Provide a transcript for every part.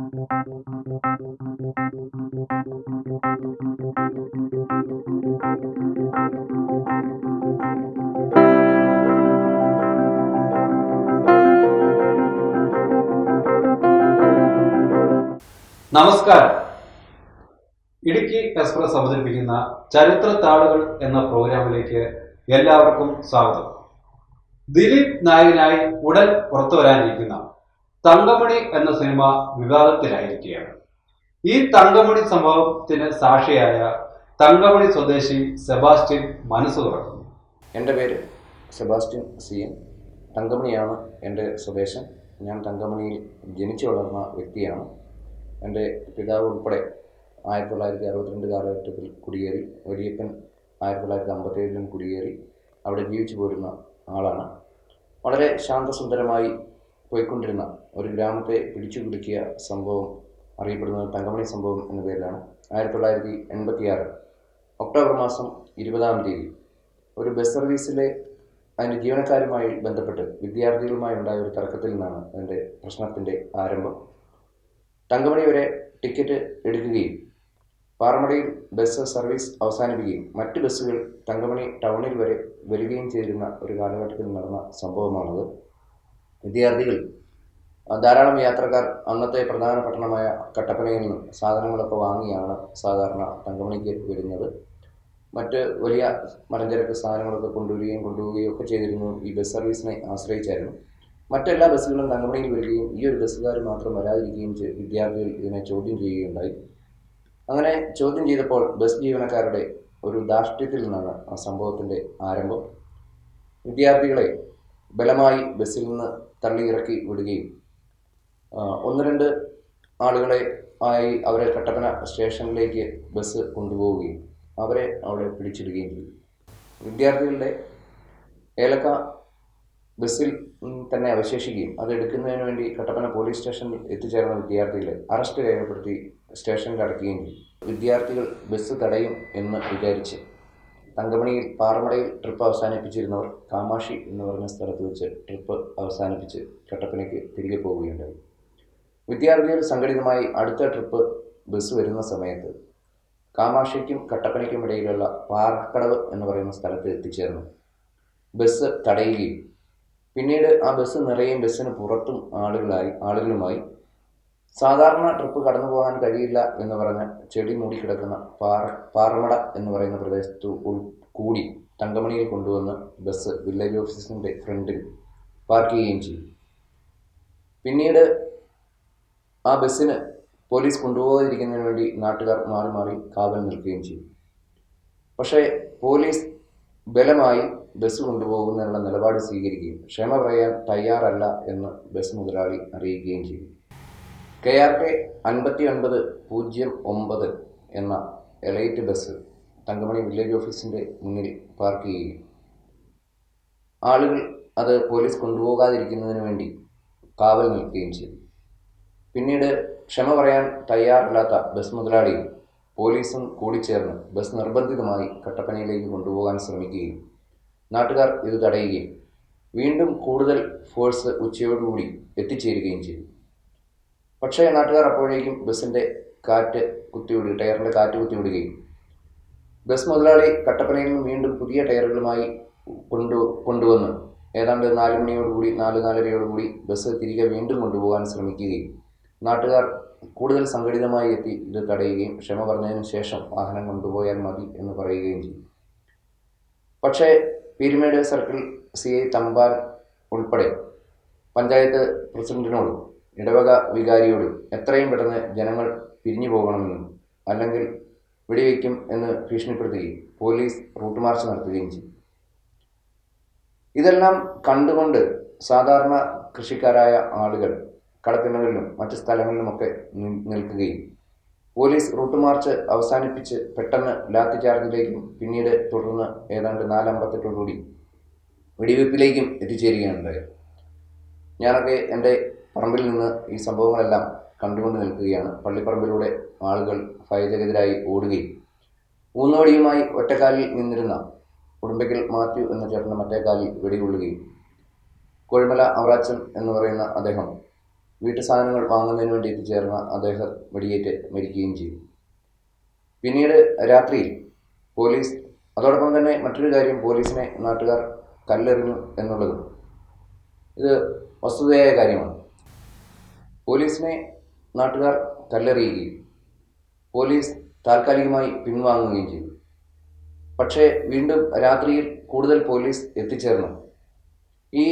നമസ്കാരം. ഇടുക്കി എക്സ്പ്രസ് അവതരിപ്പിക്കുന്ന ചരിത്ര താളുകൾ എന്ന പ്രോഗ്രാമിലേക്ക് എല്ലാവർക്കും സ്വാഗതം. ദിലീപ് നായകനായി ഉടൻ പുറത്തു വരാനിരിക്കുന്ന തങ്കമണി എന്ന സിനിമ വിവാദത്തിലായിരിക്കുകയാണ്. ഈ തങ്കമണി സംഭവത്തിന് സാക്ഷിയായ തങ്കമണി സ്വദേശി സെബാസ്റ്റ്യൻ മനസ്സ് തുറക്കുന്നു. എൻ്റെ പേര് സെബാസ്റ്റ്യൻ CN. തങ്കമണിയാണ് എൻ്റെ സ്വദേശം. ഞാൻ തങ്കമണിയിൽ ജനിച്ചു വളർന്ന വ്യക്തിയാണ്. എൻ്റെ പിതാവ് ഉൾപ്പെടെ 1962 കാലഘട്ടത്തിൽ കുടിയേറി. വലിയപ്പൻ 1957 കുടിയേറി അവിടെ ജീവിച്ചു പോരുന്ന ആളാണ്. വളരെ ശാന്തസുന്ദരമായി പോയിക്കൊണ്ടിരുന്ന ഒരു ഗ്രാമത്തെ പിടിച്ചു കുലുക്കിയ സംഭവം അറിയപ്പെടുന്നത് തങ്കമണി സംഭവം എന്ന പേരിലാണ്. 1986 ഒക്ടോബർ മാസം 20 ഒരു ബസ് സർവീസിലെ അതിൻ്റെ ജീവനക്കാരുമായി ബന്ധപ്പെട്ട് വിദ്യാർത്ഥികളുമായി ഉണ്ടായ ഒരു തർക്കത്തിൽ നിന്നാണ് അതിൻ്റെ പ്രശ്നത്തിൻ്റെ ആരംഭം. തങ്കമണി വരെ ടിക്കറ്റ് എടുക്കുകയും പാറമടയിൽ ബസ് സർവീസ് അവസാനിപ്പിക്കുകയും മറ്റ് ബസ്സുകൾ തങ്കമണി ടൗണിൽ വരെ വരികയും ചെയ്തിരുന്ന ഒരു കാലഘട്ടത്തിൽ നടന്ന സംഭവമാണത്. വിദ്യാർത്ഥികൾ, ധാരാളം യാത്രക്കാർ അന്നത്തെ പ്രധാന പട്ടണമായ കട്ടപ്പനയിൽ നിന്ന് സാധനങ്ങളൊക്കെ വാങ്ങിയാണ് സാധാരണ തങ്കമണിക്ക് വരുന്നത്. മറ്റ് വലിയ മലഞ്ചരക്ക് സാധനങ്ങളൊക്കെ കൊണ്ടുപോവുകയും ഒക്കെ ചെയ്തിരുന്നു. ഈ ബസ് സർവീസിനെ ആശ്രയിച്ചായിരുന്നു. മറ്റെല്ലാ ബസ്സുകളും തങ്കമണിയിൽ വരികയും ഈ ഒരു ബസ്സുകാർ മാത്രം വരാതിരിക്കുകയും വിദ്യാർത്ഥികൾ ഇതിനെ ചോദ്യം ചെയ്യുകയുണ്ടായി. അങ്ങനെ ചോദ്യം ചെയ്തപ്പോൾ ബസ് ജീവനക്കാരുടെ ഒരു ധാർഷ്ട്യത്തിൽ നിന്നാണ് ആ സംഭവത്തിൻ്റെ ആരംഭം. വിദ്യാർത്ഥികളെ ബലമായി ബസ്സിൽ നിന്ന് തള്ളിയിറക്കി വിടുകയും 1-2 ആളുകളെ അവരെ കട്ടപ്പന സ്റ്റേഷനിലേക്ക് ബസ് കൊണ്ടുപോവുകയും അവരെ അവിടെ പിടിച്ചിടുകയും ചെയ്തു. വിദ്യാർത്ഥികളുടെ ഏലക്ക ബസ്സിൽ തന്നെ അവശേഷിക്കുകയും അത് എടുക്കുന്നതിന് വേണ്ടി കട്ടപ്പന പോലീസ് സ്റ്റേഷനിൽ എത്തിച്ചേർന്ന വിദ്യാർത്ഥികളെ അറസ്റ്റ് രേഖപ്പെടുത്തി സ്റ്റേഷനിൽ അടയ്ക്കുകയും ചെയ്തു. വിദ്യാർത്ഥികൾ ബസ് തടയും എന്ന് വിചാരിച്ച് തങ്കമണിയിൽ പാറമടയിൽ ട്രിപ്പ് അവസാനിപ്പിച്ചിരുന്നവർ കാമാക്ഷി എന്ന് പറഞ്ഞ സ്ഥലത്ത് വെച്ച് ട്രിപ്പ് അവസാനിപ്പിച്ച് കട്ടപ്പനയ്ക്ക് തിരികെ പോവുകയുണ്ടായി. വിദ്യാർത്ഥികൾ സംഘടിതമായി അടുത്ത ട്രിപ്പ് ബസ് വരുന്ന സമയത്ത് കാമാക്ഷിക്കും കട്ടപ്പനയ്ക്കും ഇടയിലുള്ള പാറക്കടവ് എന്ന് പറയുന്ന സ്ഥലത്ത് എത്തിച്ചേർന്നു ബസ് തടയുകയും പിന്നീട് ആ ബസ് നിറയും ബസ്സിന് പുറത്തും ആളുകളുമായി സാധാരണ ട്രിപ്പ് കടന്നു പോകാൻ കഴിയില്ല എന്ന് പറഞ്ഞ ചെടി മൂടിക്കിടക്കുന്ന പാറമട എന്ന് പറയുന്ന പ്രദേശത്ത് കൂടി തങ്കമണിയിൽ കൊണ്ടുവന്ന് ബസ് വില്ലേജ് ഓഫീസിൻ്റെ ഫ്രണ്ടിൽ പാർക്ക് ചെയ്യുകയും ചെയ്തു. പിന്നീട് ആ ബസ്സിന് പോലീസ് കൊണ്ടുപോകാതിരിക്കുന്നതിന് വേണ്ടി നാട്ടുകാർ മാറി മാറി കാവൽ നിൽക്കുകയും ചെയ്തു. പക്ഷേ പോലീസ് ബലമായി ബസ് കൊണ്ടുപോകുന്നതിനുള്ള നിലപാട് സ്വീകരിക്കുകയും ക്ഷമ പറയാൻ തയ്യാറല്ല എന്ന് ബസ് മുതലാളി അറിയിക്കുകയും ചെയ്തു. KRK 5909 എന്ന എലൈറ്റ് ബസ് തങ്കമണി വില്ലേജ് ഓഫീസിൻ്റെ മുന്നിൽ പാർക്ക് ചെയ്യുകയും ആളുകൾ അത് പോലീസ് കൊണ്ടുപോകാതിരിക്കുന്നതിന് വേണ്ടി കാവൽ നിൽക്കുകയും ചെയ്തു. പിന്നീട് ക്ഷമ പറയാൻ തയ്യാറില്ലാത്ത ബസ് മുതലാളിയും പോലീസും കൂടിച്ചേർന്ന് ബസ് നിർബന്ധിതമായി കട്ടപ്പനയിലേക്ക് കൊണ്ടുപോകാൻ ശ്രമിക്കുകയും നാട്ടുകാർ ഇത് തടയുകയും വീണ്ടും കൂടുതൽ ഫോഴ്സ് ഉച്ചയോടുകൂടി എത്തിച്ചേരുകയും ചെയ്തു. പക്ഷേ നാട്ടുകാർ അപ്പോഴേക്കും ബസ്സിൻ്റെ ടയറിൻ്റെ കാറ്റ് കുത്തിവിടുകയും ബസ് മുതലാളി കട്ടപ്പനയിൽ നിന്ന് വീണ്ടും പുതിയ ടയറുകളുമായി കൊണ്ടുവന്ന് ഏതാണ്ട് 4 മണിയോടുകൂടി 4-4:30 ബസ് തിരികെ വീണ്ടും കൊണ്ടുപോകാൻ ശ്രമിക്കുകയും നാട്ടുകാർ കൂടുതൽ സംഘടിതമായി എത്തി ഇത് തടയുകയും ക്ഷമ പറഞ്ഞതിന് ശേഷം വാഹനം കൊണ്ടുപോയാൽ മതി എന്ന് പറയുകയും ചെയ്തു. പക്ഷേ പീരുമേട് സർക്കിൾ CI തമ്പാൻ ഉൾപ്പെടെ പഞ്ചായത്ത് പ്രസിഡന്റിനോടും ഇടവക വികാരിയോടും എത്രയും പെട്ടെന്ന് ജനങ്ങൾ പിരിഞ്ഞു പോകണമെന്നും അല്ലെങ്കിൽ വെടിവെക്കും എന്ന് ഭീഷണിപ്പെടുത്തുകയും പോലീസ് റൂട്ട് മാർച്ച് നടത്തുകയും ചെയ്തു. ഇതെല്ലാം കണ്ടുകൊണ്ട് സാധാരണ കൃഷിക്കാരായ ആളുകൾ കടത്തിണ്ണകളിലും മറ്റ് സ്ഥലങ്ങളിലുമൊക്കെ നിൽക്കുകയും പോലീസ് റൂട്ട് മാർച്ച് അവസാനിപ്പിച്ച് പെട്ടെന്ന് ലാത്തി ചാർജിലേക്കും പിന്നീട് തുടർന്ന് ഏതാണ്ട് 4:58 വെടിവെപ്പിലേക്കും എത്തിച്ചേരുകയുണ്ടായി. ഞാനൊക്കെ എൻ്റെ പറമ്പിൽ നിന്ന് ഈ സംഭവങ്ങളെല്ലാം കണ്ടുകൊണ്ട് നിൽക്കുകയാണ്. പള്ളിപ്പറമ്പിലൂടെ ആളുകൾ ഭയചകിതരായി ഓടുകയും ഊന്നുവടിയുമായി ഒറ്റക്കാലിൽ നിന്നിരുന്ന ഉടുമ്പയ്ക്കൽ മാത്യു എന്ന ചേട്ടൻ്റെ മറ്റേ കാലിൽ വെടികൊള്ളുകയും കോഴിമല അവറാച്ചൻ എന്ന് പറയുന്ന അദ്ദേഹം വീട്ടു സാധനങ്ങൾ വാങ്ങുന്നതിന് വേണ്ടി എത്തിച്ചേർന്ന അദ്ദേഹം വെടിയേറ്റ് മരിക്കുകയും ചെയ്തു. പിന്നീട് രാത്രിയിൽ പോലീസ്, അതോടൊപ്പം തന്നെ മറ്റൊരു കാര്യം, പോലീസിനെ നാട്ടുകാർ കല്ലെറിഞ്ഞു എന്നുള്ളതും ഇത് വസ്തുതയായ കാര്യമാണ്. പോലീസിനെ നാട്ടുകാർ കല്ലെറിയുകയും പോലീസ് താൽക്കാലികമായി പിൻവാങ്ങുകയും ചെയ്തു. പക്ഷേ വീണ്ടും രാത്രിയിൽ കൂടുതൽ പോലീസ് എത്തിച്ചേർന്നു ഈ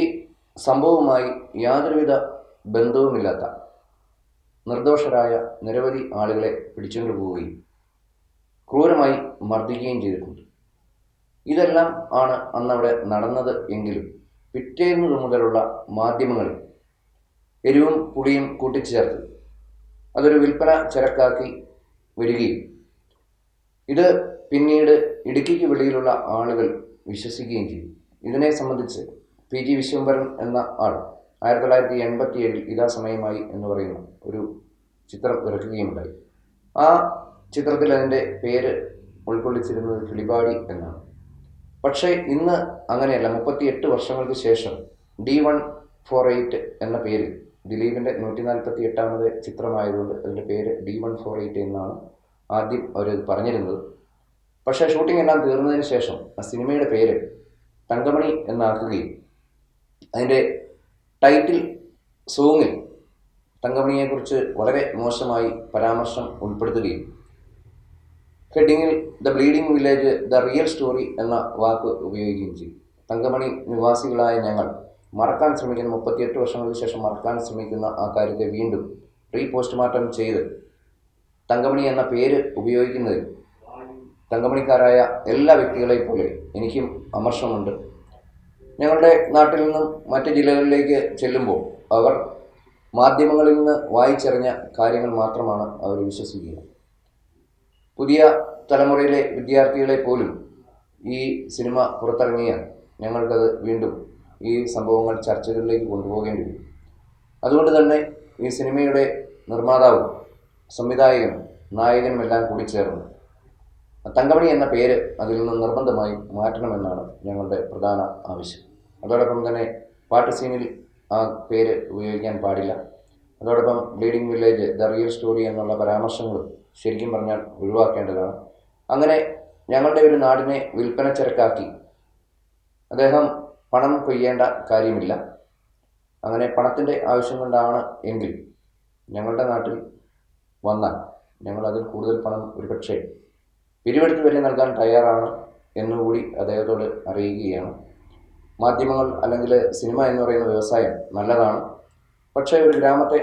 സംഭവവുമായി യാതൊരുവിധ ബന്ധവുമില്ലാത്ത നിർദോഷരായ നിരവധി ആളുകളെ പിടിച്ചുകൊണ്ടു പോവുകയും ക്രൂരമായി മർദ്ദിക്കുകയും ചെയ്തിട്ടുണ്ട്. ഇതെല്ലാം ആണ് അന്നവിടെ നടന്നത് എങ്കിലും പിറ്റേന്ന് മുതലുള്ള മാധ്യമങ്ങളിൽ എരിവും പുളിയും കൂട്ടിച്ചേർത്ത് അതൊരു വിൽപ്പന ചരക്കാക്കി വരികയും ഇത് പിന്നീട് ഇടുക്കിക്ക് വെളിയിലുള്ള ആളുകൾ വിശ്വസിക്കുകയും ചെയ്തു. ഇതിനെ സംബന്ധിച്ച് PG വിശ്വംഭരൻ എന്ന ആൾ 1987 ഇതാ സമയമായി എന്ന് പറയുന്ന ഒരു ചിത്രം ഇറക്കുകയുണ്ടായി. ആ ചിത്രത്തിൽ അതിൻ്റെ പേര് ഉൾക്കൊള്ളിച്ചിരുന്നത് കിളിപാടി എന്നാണ്. പക്ഷേ ഇന്ന് അങ്ങനെയല്ല. 38 വർഷങ്ങൾക്ക് ശേഷം D148 എന്ന പേരിൽ, ദിലീപിൻ്റെ 148ാമത് ചിത്രമായതുകൊണ്ട് അതിൻ്റെ പേര് D148 എന്നാണ് ആദ്യം അവരത് പറഞ്ഞിരുന്നത്. പക്ഷേ ഷൂട്ടിംഗ് എല്ലാം തീർന്നതിന് ശേഷം ആ സിനിമയുടെ പേര് തങ്കമണി എന്നാക്കുകയും അതിൻ്റെ ടൈറ്റിൽ സോങ്ങിൽ തങ്കമണിയെക്കുറിച്ച് വളരെ മോശമായി പരാമർശം ഉൾപ്പെടുത്തുകയും ഹെഡിങ്ങിൽ the bleeding village the real story എന്ന വാക്ക് ഉപയോഗിക്കുകയും ചെയ്തു. തങ്കമണി നിവാസികളായ ഞങ്ങൾ മറക്കാൻ ശ്രമിക്കുന്ന, 38 വർഷങ്ങൾക്ക് ശേഷം മറക്കാൻ ശ്രമിക്കുന്ന ആ കാര്യത്തെ വീണ്ടും പോസ്റ്റ്മോർട്ടം ചെയ്ത് തങ്കമണി എന്ന പേര് ഉപയോഗിക്കുന്നതിൽ തങ്കമണിക്കാരായ എല്ലാ വ്യക്തികളെയും പോലെ എനിക്കും അമർഷമുണ്ട്. ഞങ്ങളുടെ നാട്ടിൽ നിന്നും മറ്റ് ജില്ലകളിലേക്ക് ചെല്ലുമ്പോൾ അവർ മാധ്യമങ്ങളിൽ നിന്ന് വായിച്ചറിഞ്ഞ കാര്യങ്ങൾ മാത്രമാണ് അവർ വിശ്വസിക്കുക. പുതിയ തലമുറയിലെ വിദ്യാർത്ഥികളെ പോലും ഈ സിനിമ പുറത്തിറങ്ങിയാൽ ഞങ്ങൾക്കത് വീണ്ടും ഈ സംഭവങ്ങൾ ചർച്ചകളിലേക്ക് കൊണ്ടുപോകേണ്ടി വരും. അതുകൊണ്ട് തന്നെ ഈ സിനിമയുടെ നിർമ്മാതാവും സംവിധായകനും നായകനുമെല്ലാം കൂടി ചേർന്ന് തങ്കമണി എന്ന പേര് അതിൽ നിന്ന് നിർബന്ധമായും മാറ്റണമെന്നാണ് ഞങ്ങളുടെ പ്രധാന ആവശ്യം. അതോടൊപ്പം തന്നെ പാട്ട് സീനിൽ ആ പേര് ഉപയോഗിക്കാൻ പാടില്ല. അതോടൊപ്പം bleeding village the real story എന്നുള്ള പരാമർശങ്ങളും ശരിക്കും പറഞ്ഞാൽ ഒഴിവാക്കേണ്ടതാണ്. അങ്ങനെ ഞങ്ങളുടെ ഒരു നാടിനെ വിൽപ്പന ചരക്കാക്കി അദ്ദേഹം പണം കൊയ്യേണ്ട കാര്യമില്ല. അങ്ങനെ പണത്തിൻ്റെ ആവശ്യം കൊണ്ടാണ് എങ്കിൽ ഞങ്ങളുടെ നാട്ടിൽ വന്നാൽ ഞങ്ങൾ അതിൽ കൂടുതൽ പണം ഒരുപക്ഷെ പിരിവെടുത്ത് വരെ നൽകാൻ തയ്യാറാണ് എന്നുകൂടി അദ്ദേഹത്തോട് അറിയിക്കുകയാണ്. മാധ്യമങ്ങൾ അല്ലെങ്കിൽ സിനിമ എന്ന് പറയുന്ന വ്യവസായം നല്ലതാണ്. പക്ഷേ ഒരു ഗ്രാമത്തെ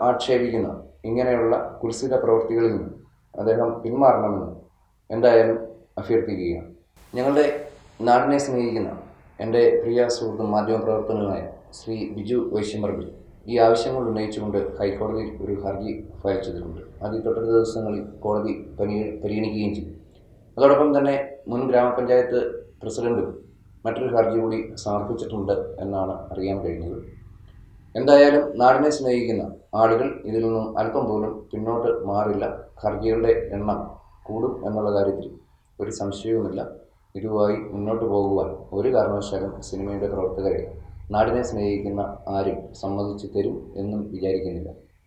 ആക്ഷേപിക്കുന്ന ഇങ്ങനെയുള്ള കുൽസിത പ്രവൃത്തികളിൽ നിന്ന് അദ്ദേഹം പിന്മാറണമെന്ന് എന്തായാലും അഭ്യർത്ഥിക്കുകയാണ്. ഞങ്ങളുടെ നാടിനെ സ്നേഹിക്കുന്ന എൻ്റെ പ്രിയ സുഹൃത്തും മാധ്യമപ്രവർത്തകനുമായ ശ്രീ ബിജു വൈശ്യംപറമ്പിൽ ഈ ആവശ്യങ്ങൾ ഉന്നയിച്ചുകൊണ്ട് ഹൈക്കോടതിയിൽ ഒരു ഹർജി ഫയൽ ചെയ്തിട്ടുണ്ട്. അത് തൊട്ടടുത്ത ദിവസങ്ങളിൽ കോടതി പരിഗണിക്കുകയും ചെയ്തു. അതോടൊപ്പം തന്നെ മുൻ ഗ്രാമപഞ്ചായത്ത് പ്രസിഡന്റും മറ്റൊരു ഹർജി കൂടി സമർപ്പിച്ചിട്ടുണ്ട് എന്നാണ് അറിയാൻ കഴിഞ്ഞത്. എന്തായാലും നാടിനെ സ്നേഹിക്കുന്ന ആളുകൾ ഇതിൽ നിന്നും അല്പം പോലും പിന്നോട്ട് മാറില്ല. ഹർജികളുടെ എണ്ണം കൂടും എന്നുള്ള കാര്യത്തിൽ ഒരു സംശയവുമില്ല. ഇതുമായി മുന്നോട്ട് പോകുവാൻ ഒരു കാരണവശാലും സിനിമയുടെ പ്രവർത്തകരെ നാടിനെ സ്നേഹിക്കുന്ന ആരും സമ്മതിച്ചു തരും എന്നും വിചാരിക്കുന്നില്ല.